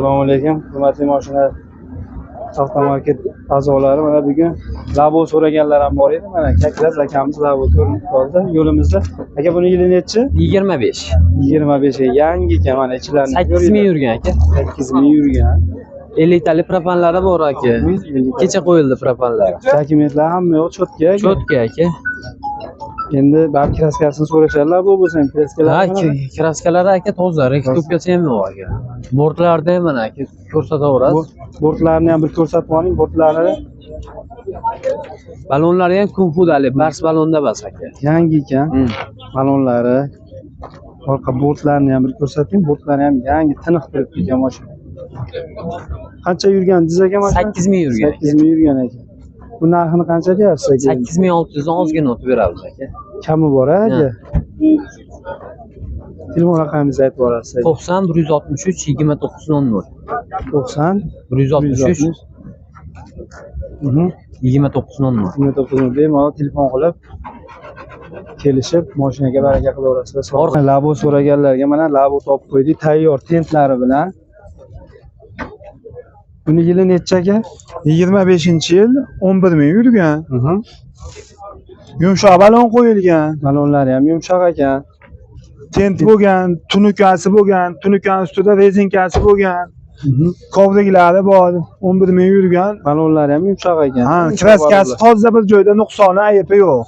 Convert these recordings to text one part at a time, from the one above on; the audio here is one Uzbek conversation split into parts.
Assalomu alaykum. Hurmatli mashina avtomarket a'zolari, mana bugun labo so'raganlar ham bor edi. Mana Kakras akamiz labo ko'rinib qoldi yo'limizda. Aka, buni yili nechi? 25. 25 ga yangi ekan, mana ichilarini 8000 yurgan aka. 8000 yurgan. 50 talik propanlari bor aka. Kecha qo'yildi propanlar. Dokumentlar hamma yo'q, cho'tka. Cho'tka aka. Endi barcha kraskasini so'rashadilar, bu bo'lsa ham kraskalar. Ha, kraskalari aka toza, rekstupkasi ham yo'q aka. Bortlarda ham mana aka ko'rsataverasiz. Bortlarni ham bir ko'rsatib oling, bortlarni. Balonlari ham kunfudali, bars balonda bas aka. Yangi ekan. Balonlari. Orqa bortlarni ham bir ko'rsating. Bortlari ham yangi, tiniq turibdi ekan mashina. Qancha yurgan diz aka mashina? 8000 yurgan. 8000 yurgan ekan. Bu narxini qancha deyapsiz aka? 8600 dan ozgina o'tib beramiz aka. Kami bor aka. Telefon raqamingizni aytib borasiz. 90 163 2900. 90 163 2900. 29 bemalol telefon qilib kelishib mashinaga baraka qilaverasizlar. Labo so'raganlarga mana labo topib qo'ydik, tayyor tentlari bilan. Buni yili necha aka? 25-yil 11000 yurgan. Yumshoq balon qo'yilgan. Balonlari ham yumshoq ekan. Tent bo'lgan, tunukasi bo'lgan, tunukani ustida rezinkasi bo'lgan. Kovriklari bor, 11000 yurgan. Balonlari ham yumshoq ekan. Ha, kraskasi toza, bir joyda nuqsoni, aybi yo'q.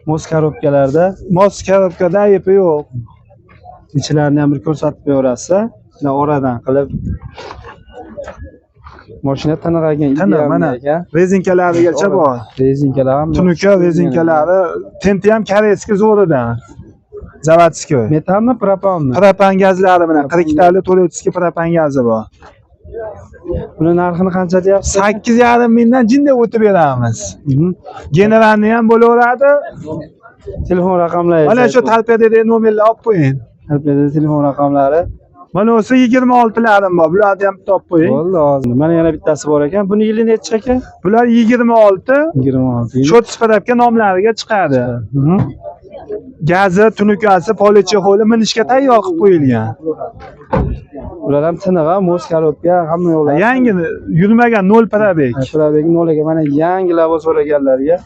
Mos korobkalarda, Mos korobkada aybi yo'q. ichilarini ham bir ko'rsatib beraverasiz. Mana oradan qilib mashina tiniq ekan, tiniq mana rezinkalarigacha bor. Rezinkalar ham tunuka rezinkalari, tenti ham koreyskiy zo'ridan. Zavodskiy. Metanmi, propanmi? Propan gazlari bilan 42 talik to'rtskiy propan gazi bor. Buni narxini qancha deyapsiz? 8500 mingdan jinday o'tib beramiz. Generalni ham bo'laveradi. Telefon raqamlari. Mana shu talpedagi nomerlarni olib qo'ying. Talpedagi telefon raqamlari. Mana o'si 26larim bor. Bularni ham topib qo'ying. Bo'ldi, hozir. Mana yana bittasi bor ekan. Buni yili necha aka? Bular 26. 26. Shot sifatga nomlariga chiqadi. Gazi, tunukasi, polichexoli minishga tayyor qilib qo'yilgan. Ular ham tiniq, mos korobka, hamma yo'llar. Yangi yurmagan 0 probeg. Probeg 0 ga mana yangi labo so'raganlarga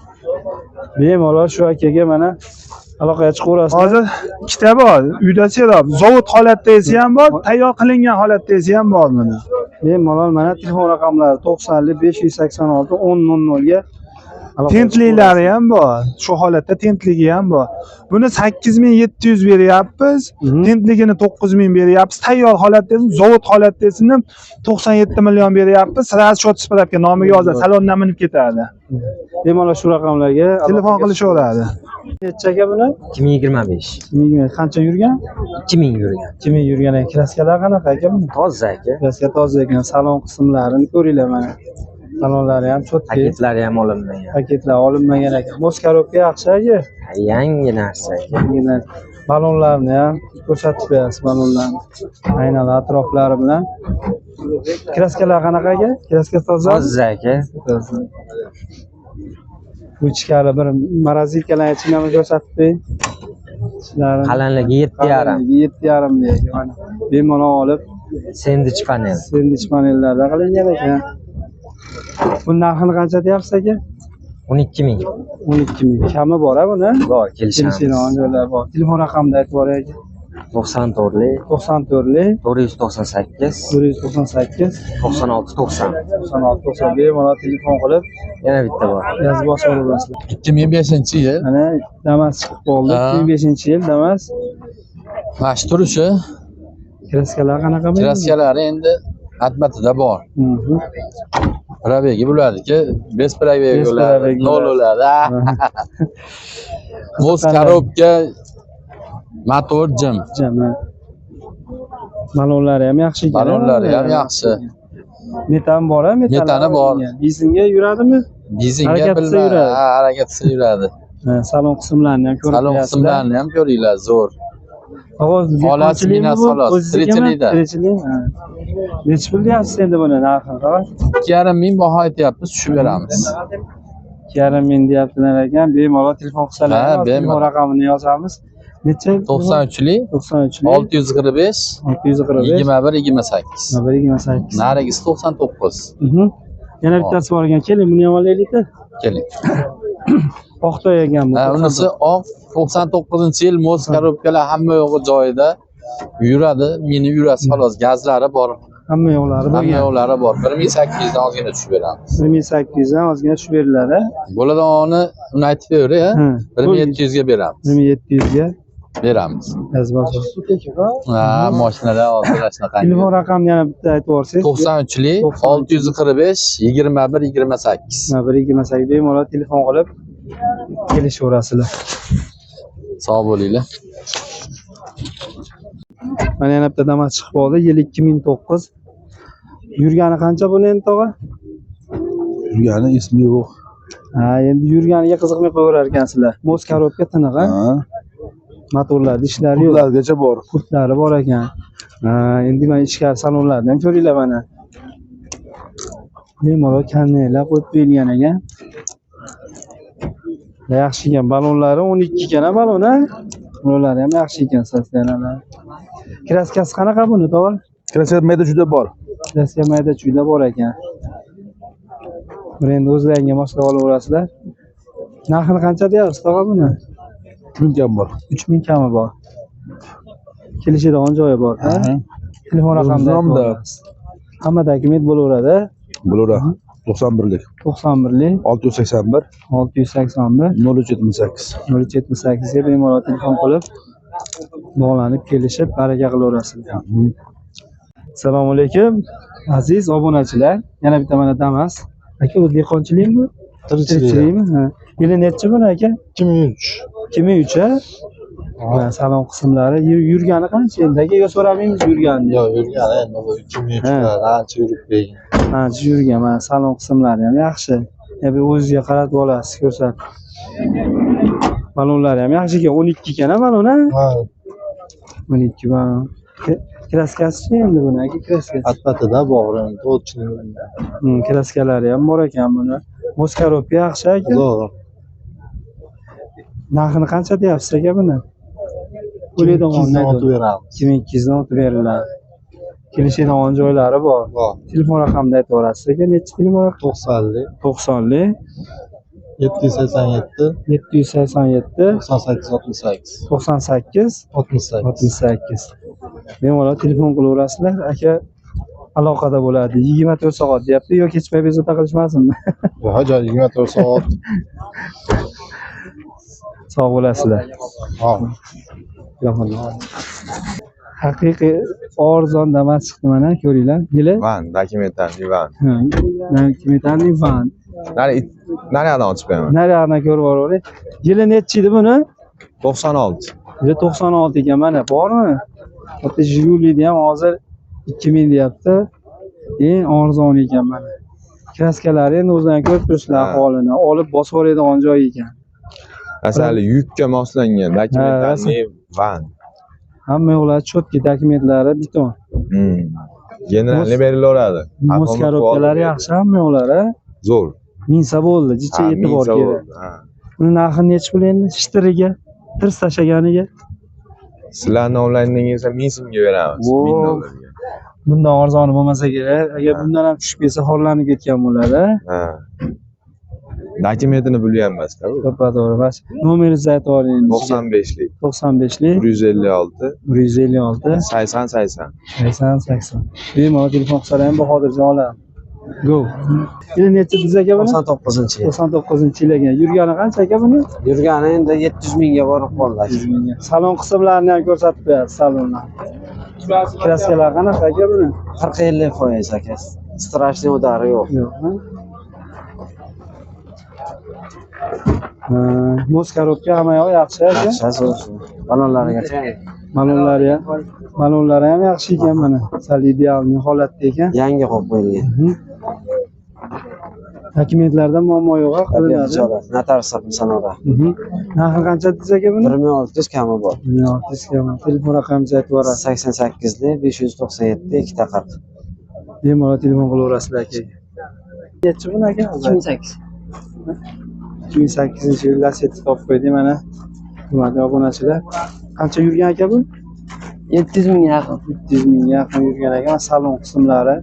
bemalol shu akaga mana aloqaga chiqaverasiz. Hozir ikkita bor. Uyda serob, zavod holatdasi ham bor, tayyor qilingan holatdasi ham bor buni. Bemalol mana telefon raqamlari 90 586 1000 ga tentliklari ham bor. Shu holatda tentligi ham bor. Buni 8700 beryapmiz. Tentligini 9000 beryapmiz. Tayyor holatda, zavod holatdasini 97 million beryapmiz. Raz shot sifatga nomiga yozadi, salondan minib ketadi. Bemalol shu raqamlarga telefon qilishaveradi. Necha aka buni? 2025. 2025 qancha yurgan? 2000 yurgan. 2000 yurgan ekan. Kraskalar qanaqa aka buni? Toza aka. Kraska toza ekan. Salon qismlarini ko'ringlar mana. Salonlari ham cho'tka. Paketlari ham olinmagan. Paketlar olinmagan ekan. Mos korobka yaxshi aka. Yangi narsa aka. Balonlarni ham ko'rsatib berasiz, balonlarni. Aynalar atroflari bilan. Kraskalar qanaqa aka? Kraska toza. Toza aka. Bu ichkari bir morazilkalar ichini ko'rsatib bering. Qalinligi 7,5. 7,5 deydi. Mana bemalol olib sendich panel. Sendich panellarda qilingan ekan. Bu narxini qancha deyapsiz aka? 12000. 12000. Kami bor-a buni? Bor, kelishamiz. Joylar bor. Telefon raqamini aytib boring aka. 94 94 498 498 96 90. 96 90 bemalol telefon qilib Yana bitta bor. yozib boshqaraverasizlar. 2005-yil. Mana Damas chiqib qoldi. 2005-yil Damas. Mana turishi, Kraskalar qanaqa bo'ladi? kraskalari endi atmatida bor. Probegi bo'ladiki, bez probegi bo'ladi, 0 bo'ladi. Mos korobka, motor jim. Balonlari ham yaxshi ekan. Balonlari ham yaxshi. Metan bor-a? Metani bor. Bizinga yuradimi? Bizinga bilmayman, harakatsa yuradi. Salon qismlarini ham ko'rib Salon qismlarini ham ko'ringlar, zo'r. Holat minas xolos, tirikchilikda. Necha pul deyapsiz endi buni narxini? 2,5 ming baho aytyapmiz, tushib beramiz. 2,5 ming deyaptilar ekan. Bemalol telefon qilsalar, telefon raqamini yozamiz. Necha? 93lik 93lik. 645 645. 21 28. 128. Narigisi 99. Yana bittasi bor ekan. Keling, buni ham olaylik-da. Keling. Oqtoy ekan bu. Unisi oq 99-yil moz korobkalar hamma yo'g'i joyida yuradi. Meni yurasi xolos, gazlari bor. Hamma yo'qlari Hamma bo'lgan. yo'qlari bor. 1800 dan ozgina tushib beramiz. 1800 dan ozgina tushib beriladi. Bo'ladoni uni aytib bering, Ha. 1700 ga beramiz. 1700 ga Beramiz. yozib. Ha, mashinada hozir shunaqa. Telefon raqamini yana bitta aytib yuborsangiz. 93lik 645 21 28. 128 bemalol telefon qilib kelishaverasizlar. Sog' bo'linglar. Mana yana bitta Damas chiqib qoldi. Yil 2009. Yurgani qancha buni endi tog'a? Yurgani ismi yo'q. Ha, endi yurganiga qiziqmay qo'yaverar ekansizlar. Moz korobka tiniq, ha? Motorlarda ishlari yo'q. Ulargacha bor. Kurtlari bor ekan. Ha, endi mana ichkari salonlarni ham ko'ringlar mana. Bemalol kanallar qo'yib qo'yilgan ekan. Yaxshi ekan. Balonlari 12 ekan, ha, balon, ha? Ular ham yaxshi ekan, sostayanlar. Kraskasi qanaqa buni, tog'a? Kirasa mayda juda bor. Kraska mayda chuyda bor ekan. Endi o'zlaringga moslab olaverasizlar. Narxini qancha deyapsiz, tog'a buni? Shunga bor. 3000 kami bor. Kelishadigan joyi bor, ha? Telefon raqamida. Hammada dokument bo'laveradi. Bo'lura. 91lik. 91lik 681 681 0378. 078 ga bemalol telefon qilib bog'lanib kelishib baraka qilaverasizlar. Assalomu alaykum aziz obunachilar. Yana bitta mana Damas. Aka, u dehqonchilikmi? Tirikchilikmi? Ha. Yili necha buni aka? 2003. 2003 ha? Ha, salon qismlari yurgani qancha endi? Akaga so'ramaymiz yurganini. Yo'q, yurgani endi bu 2003 ancha yurib kelgan. Ancha yurgan. Mana salon qismlari ham yaxshi. Bir o'zingizga qaratib olasiz, ko'rsat. Balonlari ham yaxshi ekan. 12 ekan ha balon, ha? Ha, 12 balon. Kraskasi endi buni aka, kraskasi. atbatida bog'rin, to'lchining. Kraskalari ham bor ekan buni. Moz korobka yaxshi aka. Zo'r. Narxini qancha deyapsiz aka buni? O'ylaydigan otib beramiz. 2200 dan o'tib beriladi. Kelishadigan joylari bor. Bor. Telefon raqamini aytib yuborasiz aka. Necha telefon raqami? 90lik 90lik 787 787 98 68. 98 68. 68. Bemalol telefon qilaverasizlar. Aka aloqada bo'ladi. 24 soat deyapti. Yo kechmay bezovta qilishmasinmi? Hojat 24 soat. Sog' bo'lasizlar. Ha. Haqiqiy arzon Damas chiqdi mana, ko'ringlar. Yili Van, dokumentarli van. dokumentarli van. Naryoqdan ochib beraman. Naryoqdan ko'rib oravering. Yili nechi edi buni? 96. Yili 96 ekan mana, bormi? Hatto Jigulida ham hozir 2000 deyapti. Eng arzon ekan mana. Kraskalari endi o'zlari ko'rib turibsizlar ahvolini. Olib bosib yuboradigan joy ekan. Masalan, yukka moslangan dokumentarli van. Hamma yo'qlari cho'tki dokumentlari beton. Generalni berilaveradi. Moz korobkalari yaxshi hamma yo'qlari. Zo'r. Minsa bo'ldi, jicha e'tibor kerak. Uni narxi nechi pul endi? Shitiriga, tirs tashlaganiga. Sizlarni onlayningizda 1000 so'mga beramiz. 1000 dollarga. Bundan arzoni bo'lmasa kerak. Agar bundan ham tushib ketsa xorlanib ketgan bo'ladi. Ha. Dokumentini bilganmas-da bu. To'g'ri, bas. Nomeringizni aytib yuboring. 95lik 95lik 156 156 80 80. 80. Bemalol telefon qilsalar ham Bahodirjon oladi. Go. Yili necha biz aka buni? 99-yil. 99-yil ekan. Yurgani qancha aka buni? Yurgani endi 700 mingga borib qoldi. 100 mingga. Salon qismlarini ham ko'rsatib qo'yasiz salonlar. Kraskalar qanaqa aka buni? 40-50% aka. Strashniy udari yo'q. Yo'q, ha? Moz korobka hamma yoq yaxshi aka. Yaxshi zo'r. Balonlarigacha Balonlari ham yaxshi ekan mana. Sal idealniy holatda ekan. yangi qo'yib qo'yilgan. Dokumentlarda muammo yo'q, qilinadi. Notarius sanoda. Narxi qancha desiz aka buni? 1600 kami bor. 1600 kami. Telefon raqamingizni aytib yuborasiz. 88 597 240. Bemalol telefon qilaverasizlar akaga. Nechi buni aka? 2008. 2008-yil Lacetti topib qo'ydik mana. Hurmatli obunachilar. Qancha yurgan aka bu? 700 ming yaqin. 700 mingga yaqin yurgan ekan. Salon qismlari.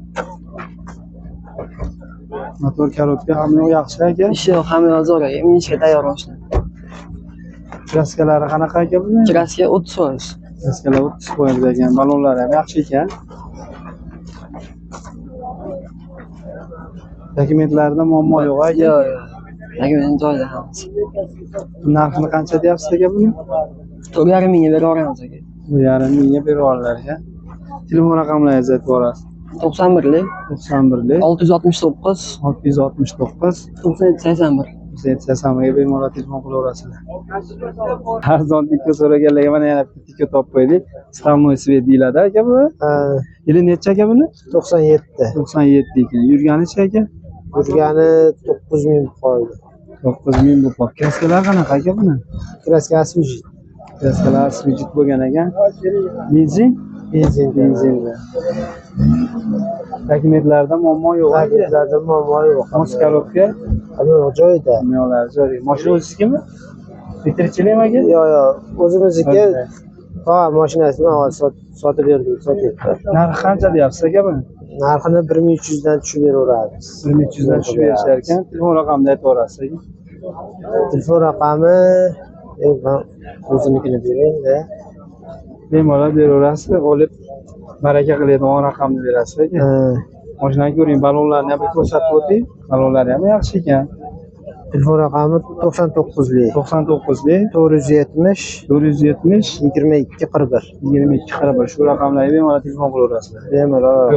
Motor korobka hamma yaxshi aka. Ishi yo'q, hamma zo'r. Minishga tayyor mashina. Kraskalari qanaqa aka buni? Kraska 30%. Kraskalar 30% ekan. Balonlari ham yaxshi ekan. Dokumentlarida muammo yo'q aka. Yo'q, yo'q. Dokument joyida hammasi. Narxini qancha deyapsiz aka buni? 4,5 mingga berib yuboramiz aka. 1,5 mingga berib yuborlar ekan. Telefon raqamlaringizni aytib yuborasiz. 91lik 91lik 669 669 9781. 8781 ga bemalol telefon qilaverasizlar. Arzon tikka so'raganlarga mana yana bitta tikka topib qo'ydik. Istanbul Svet deyiladi aka bu. Yili necha aka buni? 97. 97 ekan. Yurganicha aka? Yurgani 9000 qoldi. 9000 bu pop. Kraskalar qanaqa aka buni? Kraskasi Switch. Kraskalar Switch bo'lgan ekan. Benzin? Benzin. Dokumentlarda muammo yo'q. Dokumentlarda muammo yo'q. Mos korobka Hamma joyida. dunyolar joyi. Mashina o'zizgimi? Bitirchilikmi aka? Yo'q, o'zimizniki. Ha, mashinasini sotib berdim, Narxi qancha deyapsiz aka buni? Narxini 1300 dan tushib beraveramiz. 1300 dan tushib berishar ekan. Telefon raqamini aytib yuborasiz aka. Telefon raqami men o'zimnikini bering-da. Bemalol beraverasiz, olib baraka qiladigan raqamni berasiz aka. Mashinani ko'ring, balonlarni ham ko'rsatib o'ting. Balonlari ham yaxshi ekan. Telefon raqami 99lik 99lik 470 470 2241. 2241 shu raqamlarga bemalol telefon qilaverasizlar. Bemalol.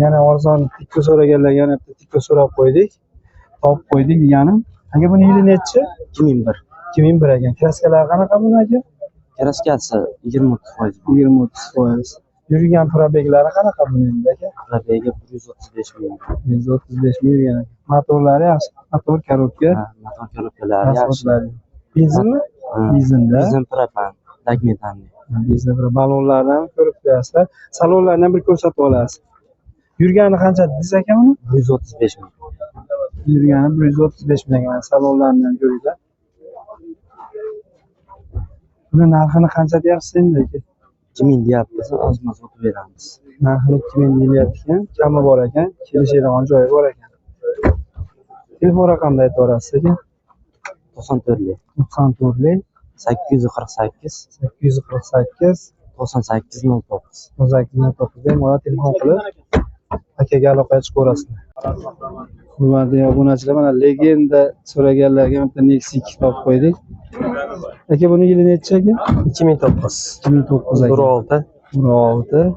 Yana arzon tikka so'raganlarga yana bitta tikka so'rab qo'ydik. Topib qo'ydik deganim. Aka buni yili nechi? 2001. 2001 ekan. Kraskalar qanaqa buni aka? Kraskasi 20%. 20-30%. Yurgan probeglari qanaqa buni endi aka? Probegi 135 ming. 135 ming yurgan ekan. Motorlari yaxshi. Motor korobka. Motor korobkalari yaxshi. Benzinmi? Benzinda. Benzin propan. Dokumentlarni. Benzin balonlarni ham ko'rib qo'yasizlar. Salonlarni ham bir ko'rsatib olasiz. Yurgani qancha dedingiz aka buni? 135 ming. Yurgani 135 ming ekan. Salonlarni ham ko'ringlar. Buni narxini qancha deyapsiz endi aka? 2000 deyapmiz, ozmas o'tib beramiz. Narxini 2000 deyilyapti ekan, kami bor ekan, kelishadigan joyi bor ekan. Telefon raqamini aytib yuborasiz aka. 94lik 94lik 848 848 9809. 9809 ga mana telefon qilib akaga aloqaga chiqaverasizlar. Hurmatli obunachilar, mana legenda so'raganlarga bitta Nexus 2 topib qo'ydik. Aka buni yili necha aka? 2009. 2009 aka. 16. 16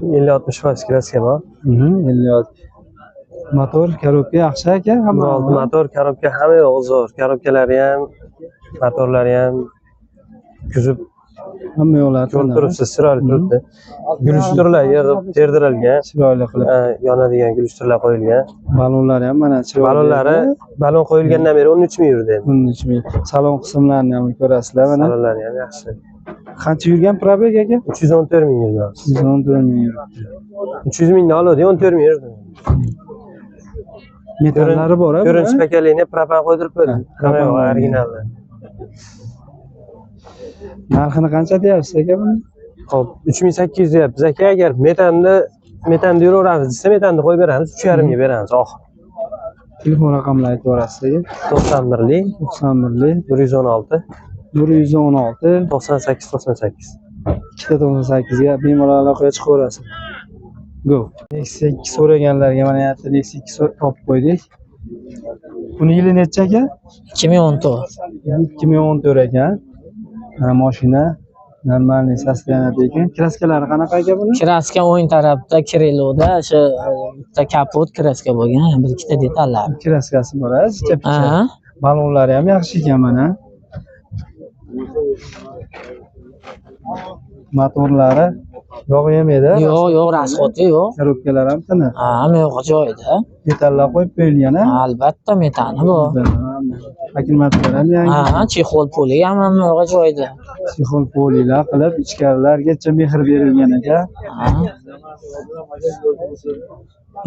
50-60 kraska bor. 56. Motor korobka yaxshi aka, hamma. Motor korobka hamma yo'q zo'r. Korobkalari ham, motorlari ham kuzib Hamma yo'llar ko'rib turibsiz, chiroyli turibdi. Gulishtirlar yig'ib terdirilgan. chiroyli qilib. Yonadigan gulishtirlar qo'yilgan. Balonlari ham mana chiroyli. Balon qo'yilgandan beri 13 ming yurdi endi. 13 ming. Salon qismlarini ham ko'rasizlar mana. Salonlari ham yaxshi. Qancha yurgan probeg aka? 314 ming yurdi. 314 ming yuribdi. 300 mingni oldi, 14 ming yurdi. Metallari bor a? Ko'rinchi pakalini propan qo'ydirib qo'ydim. Hamma yo'q, originallar. Narxini qancha deyapsiz aka buni? Xo'p, 3800 deyapmiz aka. Agar metanda yuraveramiz desa, metanda qo'yib beramiz, 3,5 ga beramiz. Telefon raqamlarini aytib yuborasiz aka. 91lik 91lik 116 116 98 ikkita 98 ga bemalol aloqaga chiqaverasiz. Go. Nexus 2 so'raganlarga mana yana Nexus 2 topib qo'ydik. Buni yili necha aka? 2014. 2014 ekan. Mashina normalniy sostoyaniyada ekan. Kraskalari qanaqa aka buni? Kraska o'ng tarafda Kriloda o'sha bitta kapot kraska bo'lgan, bir ikkita detallar. Kraskasi bor, zicha-picha. Balonlari ham yaxshi ekan mana. Motorlari yog' yemaydi. Yo'q, rasxoti yo'q. Korobkalar ham tiniq. Hamma yo'q joyida. Metallar qo'yib qo'yilgan a? Albatta metani bor. Akkumulyatorlar ham yangi. Chexol poli ham hamma yo'q joyida. Chexol polilar qilib ichkarilargacha mehr berilgan ekan.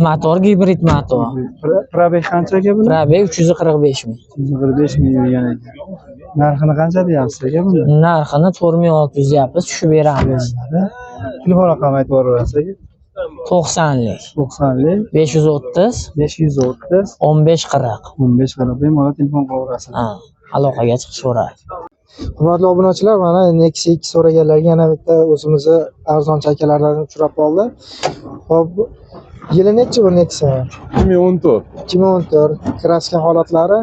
Motor gibrid motor. Probeg qancha aka buni? Probeg 345 ming. 145 ming yurgan ekan. Narxini qancha deyapsiz aka buni? Narxini 4600 deyapmiz, tushib beramiz. Telefon raqamini aytib yuborasiz aka. 90lik 90lik 530 530 1540. 15 bemalol telefon qilaverasiz. Ha, aloqaga chiqishaveradi. Hurmatli obunachilar, mana Nexia 2 so'raganlarga yana bitta o'zimizni arzon chakalardan uchrab qoldi. Xo'p, yili nechi bu Nexia? 2014. 2014. Kraska holatlari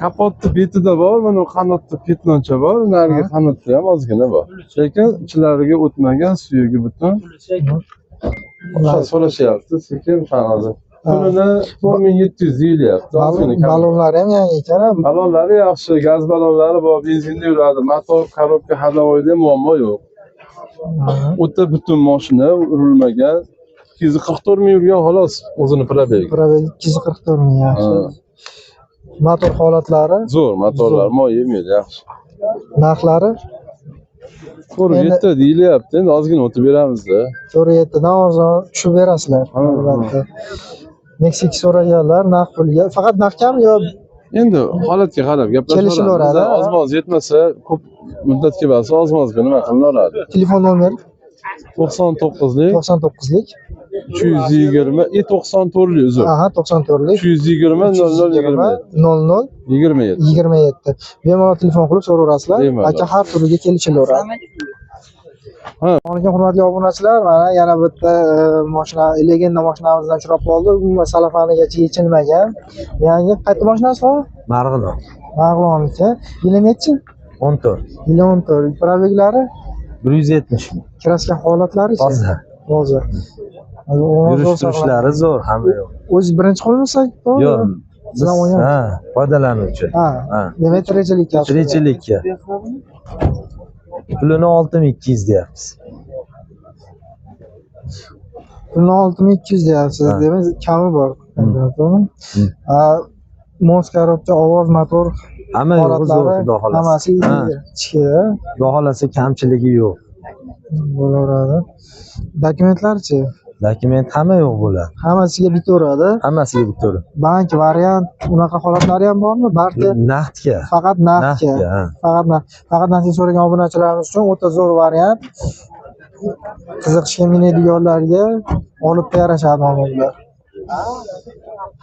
Kapotni betida bor, mana qanotda petnoncha bor, narigi qanotda ham ozgina bor. Lekin ichlariga o'tmagan, suyagi butun. So'rashyapti, sekin hozir. Pulini 4700 deyilyapti. balonlari ham yangi ekan. Balonlari yaxshi, gaz balonlari bor, benzinda yuradi. Motor, korobka, hadovoyda muammo yo'q. O'ta butun mashina, urilmagan. 244 ming yurgan xolos, o'zini probegi. Probegi 244 ming yaxshi. Motor holatlari Zo'r, motorlar moy yemaydi, yaxshi. narxlari 47 deyilyapti, endi ozgina o'tib beramizda. 47 dan ozon tushib berasizlar. Albatta. Nexia 2 so'raganlar narx pulga faqat narxkami yo Endi holatga qarab Kelishaveradi. gaplashaveramiz. Ozmoz yetmasa, ko'p muddatga bo'lsa ozmozga nima qilinadi? telefon nomeri 99lik 99lik 320 94lik uzr. aha 94lik 320 00 00 27. 27. Bemalol telefon qilib so'raverasizlar. Bemalol. Aka har turiga kelishaveradi. Assalomu obunachilar, mana yana bitta mashina, legenda mashinamizdan uchrab qoldi. Umuman salafanigacha yechilmagan. Yangi qayta mashinasi bor? Marg'ilon Marg'ilonniki. Yili nechi? 14 Yili 14. Probeglari, 170 ming. kraska holatlari Toza. Toza. Yurish turishlari zo'r, hamma yo'q. O'zi birinchi qo'lmasak? Yo'q. Sizdan o'yin. Ha, foydalanuvchi. Ha. Ha. Demak, rejalikka. Tirikchilikka. Pulini 6200 deyapmiz. Pulni 6200 deyapsiz. Demak, kami bor. To'g'rimi? Mos korobka, ovoz, motor Hamma yo'q, zo'r, holatlari xudo xohlasa. hammasi ichki. Xudo xohlasa kamchiligi yo'q. Bo'laveradi. Dokumentlarchi? Dokument hamma yo'q bo'ladi. Hammasiga bitaveradi. Hammasiga bitta. Bank variant, unaqa holatlari ham bormi? Barcha Naqdga. faqat naqdga. Naqdga, ha. Faqat naqdga so'ragan obunachilarimiz uchun o'ta zo'r variant. Qiziqishga minadiganlarga olib yarashadi ular.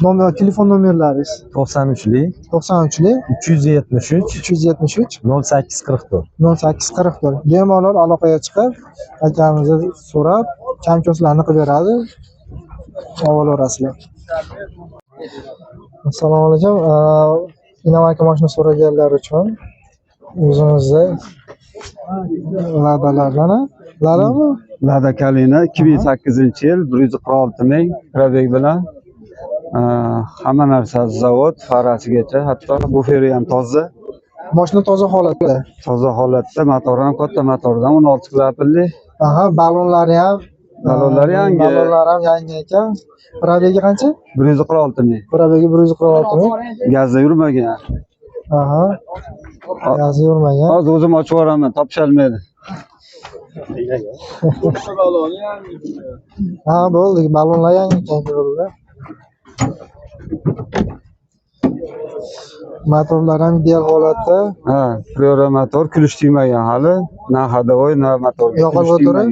Nomer, telefon nomerlaringiz 93lik 93lik 373 373 0844. 0844. Bemalol aloqaga chiqib, akamizni so'rab, kamchoslarni qilib beradi. Olaverasizlar. Assalomu alaykum. Inovatsiya mashina so'raganlar uchun o'zimizda ladalardan, ladami? Lada Kalina 2008-yil 116 ming probeg bilan hamma narsa zavod farasigacha, hatto buferi ham toza. Mashina toza holatda. Toza holatda, motori ham katta motordan 16 klapli. Aha, balonlari ham yangi. Balonlari ham yangi ekan. Probegi qancha? 116 ming. Probegi 116 ming. Gazda yurmagan. Aha. Gazda yurmagan. Hozir o'zim ochib yuboraman, topisholmaydi. Ha, bo'ldi. Balonlar yangi ekan bo'ldi. Motorlar ham ideal holatda. Ha, Priora motor kulish tegmagan hali. Na hadovoy, na motor. Yoqib o'tirib.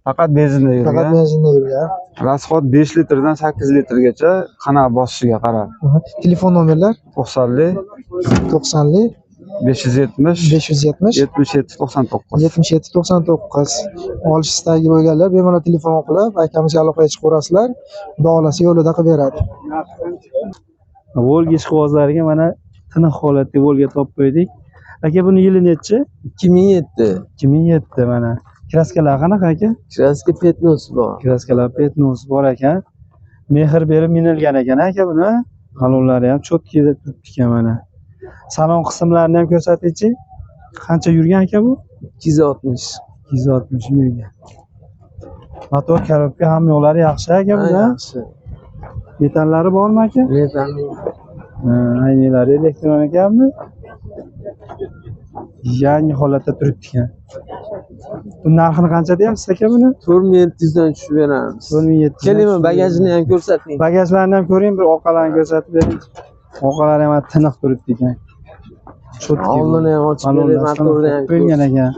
Faqat benzinda Faqat yurgan. benzinda yurgan. Rasxod 5 litrdan 8 litrgacha qanaqa bosishiga qarab. Telefon nomerlar 90lik 90lik 570 570 77 99. 77 99. Olish istagi bo'lganlar bemalol telefon qilib akamizga aloqaga chiqaverasizlar. Xudo yo'lida qilib beradi. Volga ishqibozlariga mana tiniq holatda Volga topib qo'ydik. Aka buni yili nechi? 2007. 2007 mana. Kraskalar qanaqa aka? Kraska petnos bor. Kraskalar petnos bor ekan. Mehr berib minilgan ekan aka buni. Qalonlari ham cho'tkida turibdi ekan mana. Salon qismlarini ham ko'rsatingchi. Qancha yurgan aka bu? 260. 260 yurgan. Motor korobka ham yo'llari yaxshi aka buni. Yaxshi. Metallari bormi aka? Metalli. Aynalari elektron ekanmi? Yangi holatda turibdi ekan. Bu narxini qancha deyapsiz aka buni? 4700 dan tushib beramiz. 4700. Keling, bagajini ham ko'rsating. Bagajlarni ham ko'ring, bir orqalarini ko'rsatib bering. Orqalari ham tiniq turibdi ekan. Oldini ham ochib berib, motorni ham qo'ygan ekan.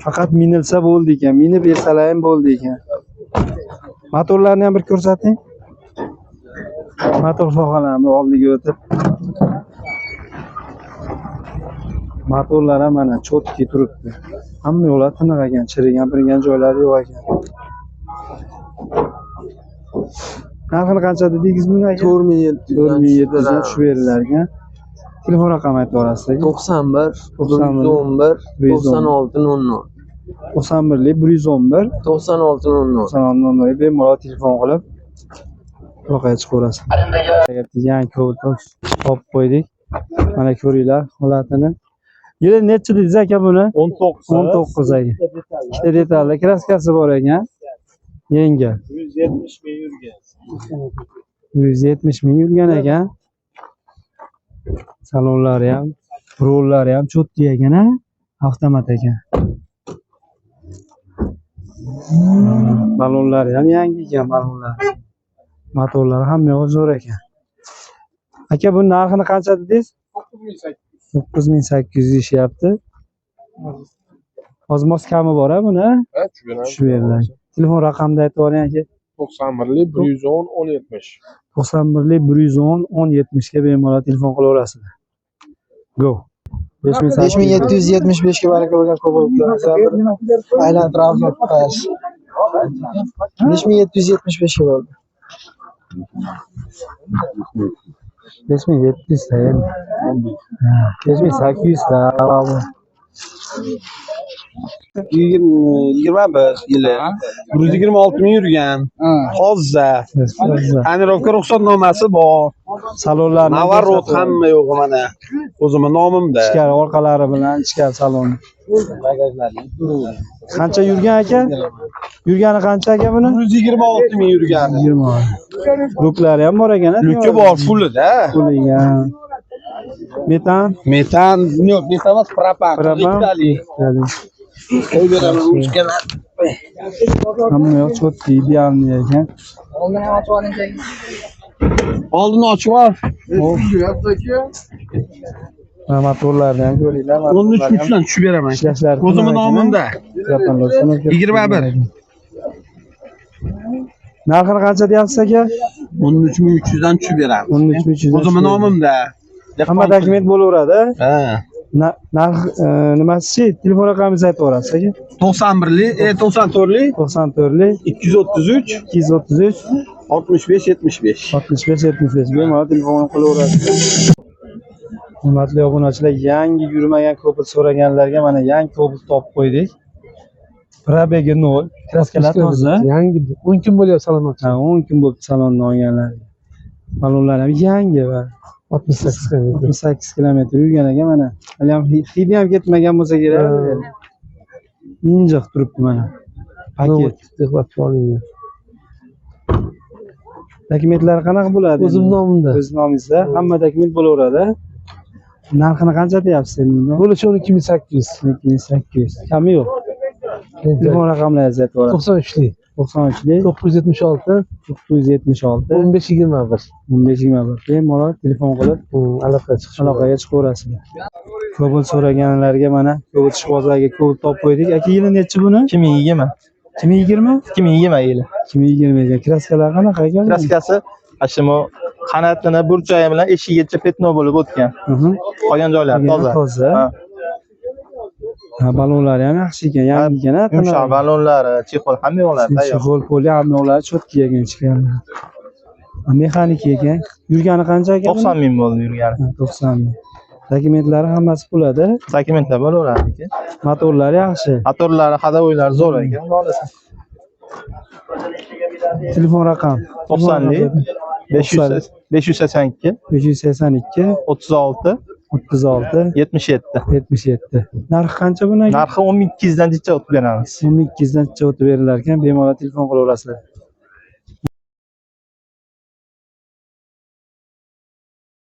Faqat minilsa bo'ldi ekan. Minib bersalar ham bo'ldi ekan. Motorlarni ham bir ko'rsating. Motor sohalarini oldiga o'tib. Motorlar ham mana cho'tki turibdi. Hamma yo'llar tiniq ekan, chirigan, birgan joylari yo'q ekan. Narxini qancha dedingiz bunga aka? 4700 dan tushib berilar ekan. Telefon raqami aytib yuborasiz. 91 111 9600. 91 111 9600. 9600 bemalol telefon qilib voqea chiqaverasiz. Yangi Cobalt topib qo'ydik. Mana ko'ringlar holatini. Yili necha dedingiz aka buni? 19. 19 aka. Ikkita detalli kraskasi bor ekan. Yengil. 170 ming yurgan. 170 ming yurgan ekan. Salonlari ham, rollari ham cho'tki ekan, avtomat ekan. Balonlari ham yangi ekan, balonlar. Motorlari hamma yo'q zo'r ekan. Aka bu narxini qancha dedingiz? 9800 deyishyapti. Ozmos kami bor-a buni? Ha, tushib beriladi. Telefon raqamini aytib yuboring aka. 91 110 170. 91 110 170 ga bemalol telefon qilaverasizlar. Go. 5775 ga baraka bo'lgan Cobalt'lar aylantiramiz o'tib 5775 ga bo'ldi. 5700 ta endi. 5800 ta. 21 yili 126 ming yurgan. Hozir tonirovka ruxsatnomasi bor. Salonlar Navarot hamma yo'q mana. O'zimning nomimda. ichkari orqalari bilan ichkari salon. Qancha yurgan aka? Yurgani qancha aka buni? 126 ming yurgan. 20. Luklari ham bor ekan. Luki bor, fullida. Fuligan. Metan. Metan, yo'q, metan emas, propan. Ikkitali. Qo'yib beraman ruchkalar. Hamma yoq cho'tki idealni ekan. Oldini ochib ol. Motorlarni ham ko'ringlar. 13 dan tushib beraman. Ishlashlari O'zimning nomimda. 21. Narxini qancha deyapsiz aka? 13300 dan tushib beraman. 13300. O'zimning nomimda. Hamma dokument bo'laveradi. Ha. Narx nimasi? Telefon raqamingizni aytib yuborasiz aka? 91li, 94li, 94 233, 233 65, 75. 65 bemalol telefon qilaverasiz. Hurmatli obunachilar, yangi yurmagan Cobalt so'raganlarga mana yangi Cobalt topib qo'ydik. Probegi 0, kraskalar toza. Yangi 10 kun bo'lyapti salon. Ha, 10 kun bo'libdi salonni olganlar. Balonlar ham yangi va 68 kilometr yurgan ekan mana. Hali ham hidi ham ketmagan bo'lsa kerak. Injiq turibdi mana. Paket. Dokumentlari qanaqa bo'ladi? O'zim nomimda. O'z nomingizda hamma dokument bo'laveradi. Narxini qancha deyapsiz endi? Bo'lishi 12800. 2800. Kami yo'q. Telefon raqamlaringizni aytib yuborasiz. 93li 93 976 976 1521. 1521. Bemalol telefon qilib aloqaga chiqaverasizlar. Cobalt so'raganlarga mana Cobalt ishbozlarga Cobalt topib qo'ydik. Aka yili nechi buni? 2020. 2020? 2020 yili. 2020 ga kraskalar qanaqa ekan? Kraskasi ashimo qanotini burchayi bilan eshigigacha petno bo'lib o'tgan. Qolgan joylari toza. Toza. Ha, balonlari ham yaxshi ekan, yangi ekan. Yumshoq balonlari, chexol hamma yo'qlari tayyor. Chexol, poli hamma yo'qlari cho'tki ekan ichkari. Mexanik ekan. Yurgani qancha ekan? 90 ming bo'ldi yurgani. 90 ming. Dokumentlari hammasi pulada. Dokumentlar bo'laveradi. Motorlari yaxshi. Motorlari, hadovoylari zo'r ekan. Telefon raqam 90li 582 582 36 77. 77. Narxi qancha buni? Narxi 10200 dan necha o'tib beramiz. 10200 dan necha o'tib berilar ekan, bemalol telefon qilaverasizlar.